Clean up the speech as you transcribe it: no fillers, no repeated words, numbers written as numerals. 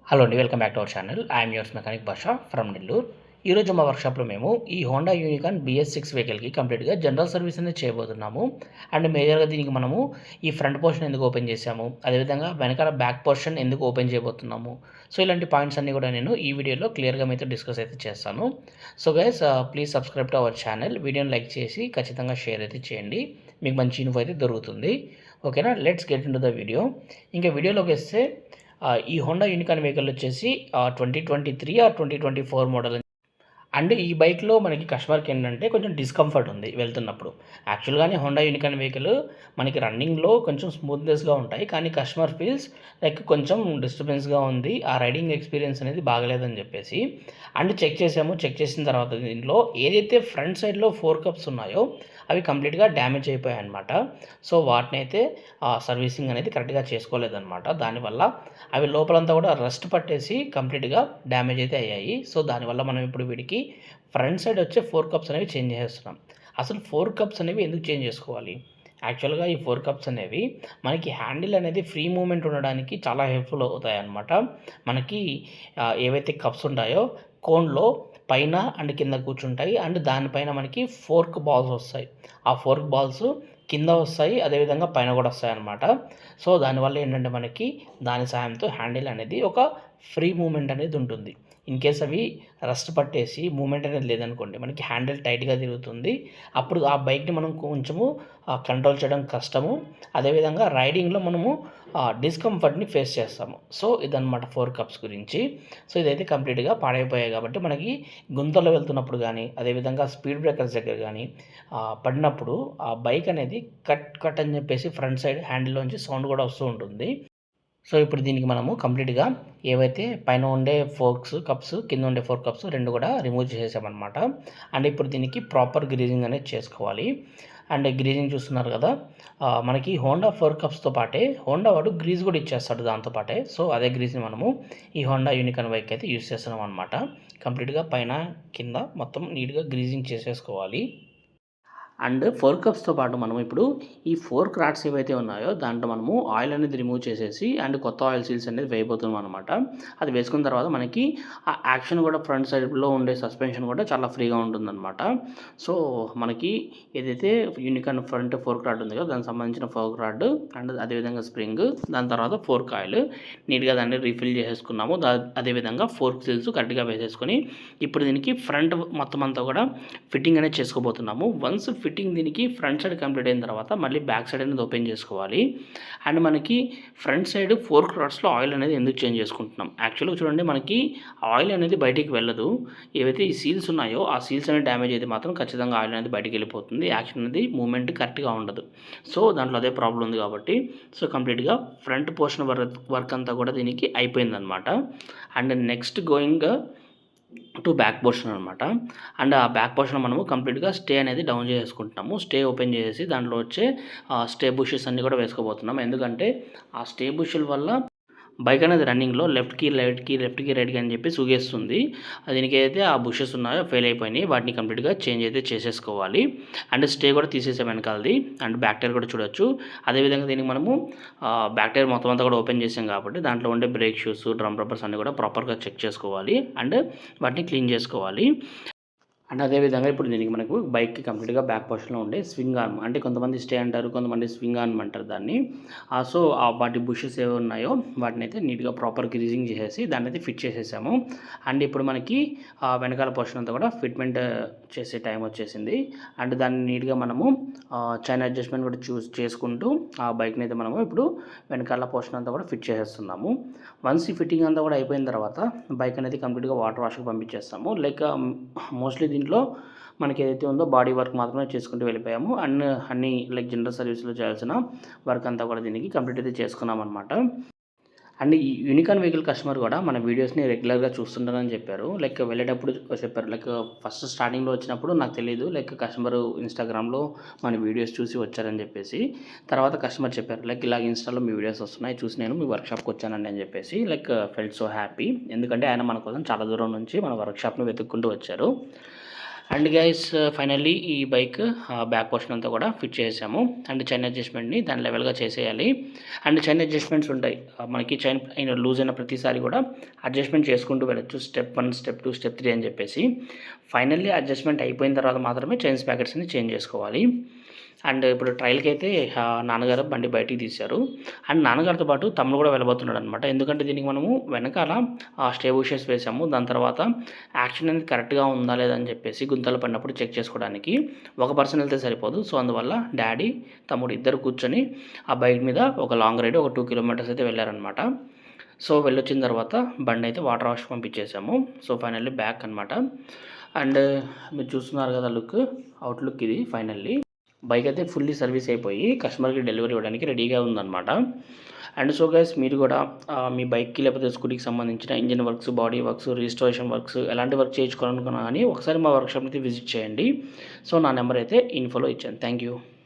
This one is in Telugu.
హలో అండి. Welcome back to our channel. I'm yours mechanic భాష ఫ్రమ్ నెల్లూరు. ఈరోజు మా వర్క్షాప్‌లో మేము ఈ హోండా యూనికార్న్ BS6 వెహికల్‌కి కంప్లీట్‌గా జనరల్ సర్వీస్ అనేది చేయబోతున్నాము. అండ్ మేజర్‌గా దీనికి మనము ఈ ఫ్రంట్ పోర్షన్ ఎందుకు ఓపెన్ చేశాము, అదేవిధంగా వెనకాల బ్యాక్ పోర్షన్ ఎందుకు ఓపెన్ చేయబోతున్నాము. సో, ఇలాంటి పాయింట్స్ అన్నీ కూడా నేను ఈ వీడియోలో క్లియర్‌గా మీతో డిస్కస్ అయితే చేస్తాను. So guys please subscribe to our channel. వీడియోని లైక్ చేసి ఖచ్చితంగా షేర్ అయితే చేయండి. మీకు మంచి ఇన్ఫో అయితే దొరుకుతుంది. ఓకేనా? Let's get into the video. ఇంకా వీడియోలోకి వస్తే ఈ హోండా యూనికార్న్ వెహికల్ వచ్చేసి 2023 ఆర్ 2024 మోడల్. అండ్ ఈ బైక్‌లో మనకి కస్టమర్‌కి ఏంటంటే కొంచెం డిస్కంఫర్ట్ ఉంది వెళ్తున్నప్పుడు. యాక్చువల్‌గానే హోండా యూనికార్న్ వెహికల్ మనకి రన్నింగ్‌లో కొంచెం స్మూత్‌నెస్‌గా ఉంటాయి. కానీ కస్టమర్ ఫీల్స్ లైక్ కొంచెం డిస్టర్బెన్స్‌గా ఉంది. ఆ రైడింగ్ ఎక్స్‌పీరియన్స్ అనేది బాగలేదని చెప్పేసి. అండ్ చెక్ చేసాము. చెక్ చేసిన తర్వాత దీంట్లో ఏదైతే ఫ్రంట్ సైడ్‌లో 4 కప్స్ ఉన్నాయో అవి కంప్లీట్‌గా డ్యామేజ్ అయిపోయాయన్నమాట. సో, వాటినైతే సర్వీసింగ్ అనేది కరెక్ట్‌గా చేసుకోలేదన్నమాట. దానివల్ల అవి లోపలంతా కూడా రస్ట్ పట్టేసి కంప్లీట్‌గా డ్యామేజ్ అయితే అయ్యాయి. సో, దానివల్ల మనం ఇప్పుడు వీటికి ఫ్రంట్ సైడ్ వచ్చే 4 కప్స్ అనేవి చేంజ్ చేసేస్తున్నాం. అసలు 4 కప్స్ అనేవి ఎందుకు చేంజ్ చేసుకోవాలి? యాక్చువల్‌గా ఈ 4 కప్స్ అనేవి మనకి హ్యాండిల్ అనేది ఫ్రీ మూవ్‌మెంట్ ఉండడానికి చాలా హెల్ప్‌ఫుల్ అవుతాయన్నమాట. మనకి ఏవైతే కప్స్ ఉంటాయో కోన్‌లో పైన అండ్ కింద కూర్చుంటాయి. అండ్ దానిపైన మనకి ఫోర్క్ బాల్స్ వస్తాయి. ఆ ఫోర్క్ బాల్స్ కింద వస్తాయి. అదేవిధంగా పైన కూడా వస్తాయన్నమాట. సో, దానివల్ల ఏంటంటే మనకి దాని సహాయంతో హ్యాండిల్ అనేది ఒక ఫ్రీ మూవ్‌మెంట్ అనేది ఉంటుంది. ఇన్‌కేస్ అవి రస్ట్ పట్టేసి మూవ్‌మెంట్ అనేది లేదనుకోండి, మనకి హ్యాండిల్ టైట్‌గా తిరుగుతుంది. అప్పుడు ఆ బైక్‌ని మనం కొంచెము కంట్రోల్ చేయడం కష్టము. అదేవిధంగా రైడింగ్‌లో మనము డిస్కంఫర్ట్‌ని ఫేస్ చేస్తాము. సో, ఇదన్నమాట 4 కప్స్ గురించి. సో, ఇదైతే కంప్లీట్‌గా పాడైపోయాయి కాబట్టి మనకి గుంతలో వెళ్తున్నప్పుడు గానీ, అదేవిధంగా స్పీడ్ బ్రేకర్స్ దగ్గర గానీ పడినప్పుడు ఆ బైక్ అనేది కట్ కట్ అని చెప్పేసి ఫ్రంట్ సైడ్ హ్యాండిల్‌లోంచి సౌండ్ కూడా వస్తూ ఉంటుంది. సో, ఇప్పుడు దీనికి మనము కంప్లీట్‌గా ఏవైతే పైన ఉండే ఫోర్క్స్, కప్స్, కింద ఉండే 4 కప్స్ 2 కూడా రిమూవ్ చేసేసామనమాట. అండ్ ఇప్పుడు దీనికి ప్రాపర్ గ్రీజింగ్ అనేది చేసుకోవాలి. అండ్ గ్రీజింగ్ చూస్తున్నారు కదా! మనకి హోండా 4 కప్స్‌తో పాటే హోండా వాడు గ్రీజ్ కూడా ఇచ్చేస్తాడు దాంతో పాటే. సో, అదే గ్రీజ్‌ని మనము ఈ హోండా యూనికార్న్ బైక్‌కి అయితే యూజ్ చేస్తున్నాం అనమాట. కంప్లీట్‌గా పైన, కింద మొత్తం నీట్‌గా గ్రీజింగ్ చేసేసుకోవాలి. అండ్ 4 కప్స్‌తో పాటు మనం ఇప్పుడు ఈ ఫోర్క్ రాడ్స్ ఏవైతే ఉన్నాయో దాంట్లో మనము ఆయిల్ అనేది రిమూవ్ చేసేసి అండ్ కొత్త ఆయిల్ సీల్స్ అనేది వేయబోతున్నాం అనమాట. అది వేసుకున్న తర్వాత మనకి ఆ యాక్షన్ కూడా ఫ్రంట్ సైడ్‌లో ఉండే సస్పెన్షన్ కూడా చాలా ఫ్రీగా ఉంటుందనమాట. సో, మనకి ఏదైతే యూనికార్న్ ఫ్రంట్ ఫోర్క్ రాడ్ ఉంది కదా! దానికి సంబంధించిన ఫోర్క్ రాడ్ అండ్ అదేవిధంగా స్ప్రింగ్, దాని తర్వాత ఫోర్క్ ఆయిల్ నీట్‌గా దాన్ని రీఫిల్ చేసేసుకున్నాము. అదేవిధంగా ఫోర్క్ సీల్స్ కరెక్ట్‌గా వేసేసుకొని ఇప్పుడు దీనికి ఫ్రంట్ మొత్తం అంతా కూడా ఫిట్టింగ్ అనేది చేసుకోబోతున్నాము. వన్స్ ఫిట్టింగ్ దీనికి ఫ్రంట్ సైడ్ కంప్లీట్ అయిన తర్వాత మళ్ళీ బ్యాక్ సైడ్ అనేది ఓపెన్ చేసుకోవాలి. అండ్ మనకి ఫ్రంట్ సైడ్ ఫోర్క్ రాడ్స్‌లో ఆయిల్ అనేది ఎందుకు చేంజ్ చేసుకుంటున్నాం? యాక్చువల్‌గా చూడండి మనకి ఆయిల్ అనేది బయటికి వెళ్ళదు. ఏవైతే ఈ సీల్స్ ఉన్నాయో ఆ సీల్స్ అనేది డ్యామేజ్ అయితే మాత్రం ఖచ్చితంగా ఆయిల్ అనేది బయటికి వెళ్ళిపోతుంది. యాక్షన్ అనేది మూవ్‌మెంట్ కరెక్ట్‌గా ఉండదు. సో, దాంట్లో అదే ప్రాబ్లమ్ ఉంది కాబట్టి సో, కంప్లీట్‌గా ఫ్రంట్ పోర్షన్ వర్క్ అంతా కూడా దీనికి అయిపోయిందనమాట. And next going to back portion అనమాట. అండ్ ఆ బ్యాక్ పోర్షన్ మనము కంప్లీట్‌గా స్టే అనేది డౌన్ చేసేసుకుంటున్నాము. స్టే ఓపెన్ చేసేసి దాంట్లో వచ్చే స్టే బుషెస్ అన్నీ కూడా వేసుకోబోతున్నాం. ఎందుకంటే ఆ స్టే బుషుల వల్ల బైక్ అనేది రన్నింగ్‌లో లెఫ్ట్‌కి, రైట్‌కి అని చెప్పేసి ఊగేస్తుంది. దీనికి ఏదైతే ఆ బుషెస్ ఉన్నాయో ఫెయిల్ అయిపోయినాయి. వాటిని కంప్లీట్‌గా చేంజ్ అయితే చేసేసుకోవాలి. అండ్ స్టే కూడా తీసేసాం వెనకాలది. అండ్ బ్యాక్ టైర్ కూడా చూడొచ్చు. అదేవిధంగా దీనికి మనము బ్యాక్ టైర్ మొత్తం అంతా కూడా ఓపెన్ చేసాం కాబట్టి దాంట్లో ఉండే బ్రేక్ షూస్, డ్రమ్ రబ్బర్స్ అన్నీ కూడా ప్రాపర్‌గా చెక్ చేసుకోవాలి. అండ్ వాటిని క్లీన్ చేసుకోవాలి. అండ్ అదే విధంగా ఇప్పుడు దీనికి మనకు బైక్‌కి కంప్లీట్‌గా బ్యాక్ పోర్షన్‌లో ఉండే స్వింగ్ ఆర్మ్ అంటే కొంతమంది స్టే అంటారు. కొంతమంది స్వింగ్ ఆర్మ్ అంటారు దాన్ని. సో, వాటి బుషెస్ ఏవి ఉన్నాయో వాటినైతే నీట్‌గా ప్రాపర్ గ్రీజింగ్ చేసేసి దాన్నైతే ఫిట్ చేసేసాము. అండ్ ఇప్పుడు మనకి వెనకాల పోర్షన్ అంతా కూడా ఫిట్‌మెంట్ చేసే టైం వచ్చేసింది. అండ్ దాన్ని నీట్‌గా మనము చైన్ అడ్జస్ట్‌మెంట్ కూడా చేసుకుంటూ ఆ బైక్‌ని అయితే మనము ఇప్పుడు వెనకాల పోర్షన్ అంతా కూడా ఫిట్ చేసేస్తున్నాము. వన్స్ ఈ ఫిట్టింగ్ అంతా కూడా అయిపోయిన తర్వాత బైక్ అనేది కంప్లీట్‌గా వాటర్ వాష్‌కి పంపించేస్తాము. లైక్ మోస్ట్‌లీ దీంట్లో మనకి ఏదైతే ఉందో బాడీ వర్క్ మాత్రమే చేసుకుంటూ వెళ్ళిపోయాము. అన్ని లైక్ జనరల్ సర్వీస్‌లో చేయాల్సిన వర్క్ అంతా కూడా దీనికి కంప్లీట్ అయితే చేసుకున్నామనమాట. అండ్ ఈ యూనికార్న్ వెహికల్ కస్టమర్ కూడా మన వీడియోస్‌ని రెగ్యులర్‌గా చూస్తుంటారని చెప్పారు. లైక్ వెళ్ళేటప్పుడు చెప్పారు. లైక్ ఫస్ట్ స్టార్టింగ్‌లో వచ్చినప్పుడు నాకు తెలీదు. లైక్ కస్టమరు ఇన్‌స్టాగ్రామ్‌లో మన వీడియోస్ చూసి వచ్చారని చెప్పేసి. తర్వాత కస్టమర్ చెప్పారు. లైక్ ఇలాగ ఇన్‌స్టాలో మీ వీడియోస్ వస్తున్నాయి. చూసి నేను మీ వర్క్‌షాప్‌కి వచ్చానండి అని చెప్పేసి. Like felt so happy. ఎందుకంటే ఆయన మన కోసం చాలా దూరం నుంచి మన వర్క్‌షాప్‌ని వెతుక్కుంటూ వచ్చారు. అండ్ గైస్ ఫైనల్లీ ఈ బైక్ బ్యాక్ పోర్షన్ అంతా కూడా ఫిట్ చేసాము. అండ్ చైన్ అడ్జస్ట్మెంట్ని దాని లెవెల్గా చేసేయాలి. అండ్ చైన్ అడ్జస్ట్మెంట్స్ ఉంటాయి. మనకి చైన్ లూజ్ అయిన ప్రతిసారి కూడా అడ్జస్ట్మెంట్ చేసుకుంటూ వెళ్ళొచ్చు. స్టెప్ 1, స్టెప్ 2, స్టెప్ 3 అని చెప్పేసి. ఫైనల్లీ అడ్జస్ట్మెంట్ అయిపోయిన తర్వాత మాత్రమే చైన్స్ ప్యాకెట్స్ని చేంజ్ చేసుకోవాలి. అండ్ ఇప్పుడు ట్రయల్కి అయితే నాన్నగారు బండి బయటికి తీశారు. అండ్ నాన్నగారితో పాటు తమ్ముడు కూడా వెళ్ళబోతున్నాడు అనమాట. ఎందుకంటే దీనికి మనము వెనకాల స్టే బుషెస్ వేసాము. దాని తర్వాత యాక్షన్ అనేది కరెక్ట్గా ఉందా లేదని చెప్పేసి గుంతలు పడినప్పుడు చెక్ చేసుకోవడానికి ఒక పర్సన్ వెళ్తే సరిపోదు. సో అందువల్ల డాడీ తమ్ముడు ఇద్దరు కూర్చొని ఆ బైక్ మీద ఒక లాంగ్ రైడ్ ఒక 2 కిలోమీటర్స్ అయితే వెళ్ళారనమాట. సో వెళ్ళొచ్చిన తర్వాత బండి అయితే వాటర్ వాష్ పంపించేసాము. సో ఫైనల్లీ బ్యాక్ అనమాట. అండ్ మీరు చూస్తున్నారు కదా అవుట్లుక్ ఇది ఫైనల్లీ. బైక్ అయితే ఫుల్లీ సర్వీస్ అయిపోయి కస్టమర్కి డెలివరీ ఇవ్వడానికి రెడీగా ఉందన్నమాట. అండ్ సో గైస్ మీరు కూడా మీ బైక్కి లేకపోతే స్కూటీకి సంబంధించిన engine works, body works, registration works ఎలాంటి వర్క్ చేయించుకోవాలనుకున్నా కానీ ఒకసారి మా వర్క్షాప్ని విజిట్ చేయండి. సో నా నెంబర్ అయితే ఇన్ఫోలో ఇచ్చాను. Thank you.